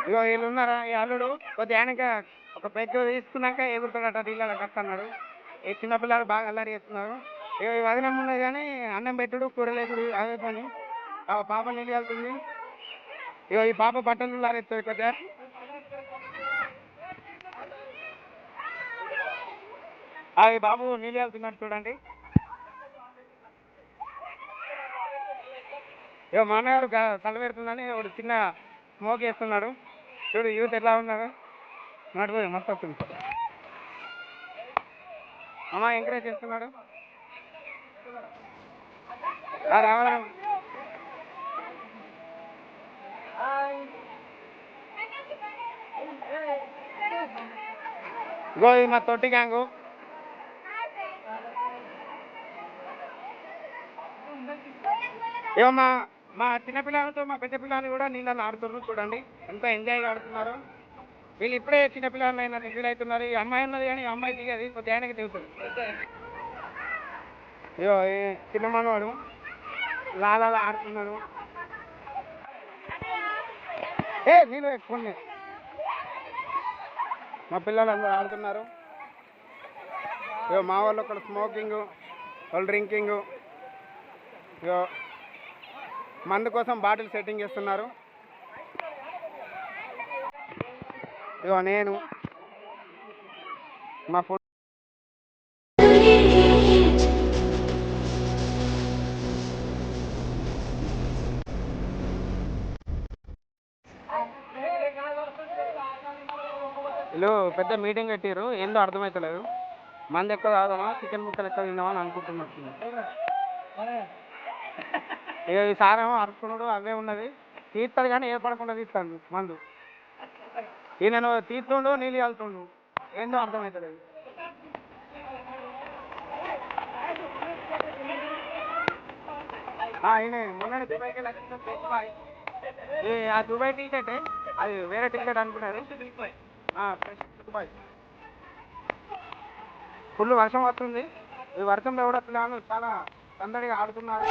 ఇగో వీళ్ళు ఉన్నారా ఈ అల్లుడు కొద్దిగా వెనక ఒక పెగ్గు తీసుకున్నాక ఎగురుతాడట నీళ్ళ కట్టన్నాడు. ఈ చిన్నపిల్లలు బాగా అల్లరి చేస్తున్నారు. ఇక ఈ వదినం ఉన్నది కానీ అన్నం పెట్టుడు కూరలేసుడు అదే పని. పాప నీళ్ళు వెళ్తుంది. ఇగో ఈ పాప బట్టలు లారేస్తుంది కొద్దిగా. అవి బాబు నీళ్ళు వెళ్తున్నాడు చూడండి. ఇక మా అన్నగారు తల పెడుతుందని ఒకటి చిన్న స్మోక్ చేస్తున్నాడు. చూడు యూత్ ఎట్లా ఉన్నారు. నడిపోయి మస్తు వస్తుంది. అమ్మ ఎంకరేజ్ చేస్తున్నాడు. రావాలా ఇగో ఇది మా తొట్టి గ్యాంగు. ఇగో మా చిన్నపిల్లలతో మా పెద్ద పిల్లలు కూడా నీళ్ళని ఆడుతున్నారు చూడండి ఎంత ఎంజాయ్గా ఆడుతున్నారు. వీళ్ళు ఇప్పుడే చిన్నపిల్లలు అయినా ఫీల్ అవుతున్నారు. ఈ అమ్మాయి ఉన్నది కానీ ఈ అమ్మాయి దిగది కొద్ది ఆయనకి దిగుతుంది. ఇగో చిన్న మనవాడు లాలా ఆడుతున్నాడు. నీళ్ళు ఎక్కువ మా పిల్లలు అందరూ ఆడుతున్నారు. ఇగో మా వాళ్ళు ఒకళ్ళు స్మోకింగ్ వాళ్ళు డ్రింకింగ్. ఇగో మందు కోసం బాటిల్ సెట్టింగ్ చేస్తున్నారు. ఇగో నేను మా ఫుడ్ వీళ్ళు పెద్ద మీటింగ్ పెట్టారు. ఏందో అర్థమవుతలేదు. మంది ఎక్కువ తాగుదామా చికెన్ ముక్కలు ఎక్కువ తిందామా అని అనుకుంటున్నట్టు. ఇక ఈ సారేమో అరుకున్నాడు అవే ఉన్నది. తీస్తాడు కానీ ఏర్పడకుండా తీస్తాడు మందు. ఈయన తీస్తుండు నీళ్ళు వెళ్తుండు. ఏందో అర్థమవుతలేదు. ఈయన మొన్న దుబాయ్కి వెళ్ళి ఆ దుబాయ్ టీషర్టే అది వేరే టీషర్ట్ అనుకున్నారు. దుబాయ్ ఫుల్ వర్షం వస్తుంది. ఈ వర్షంలో కూడా పిల్లలు చాలా సందడిగా ఆడుతున్నారు.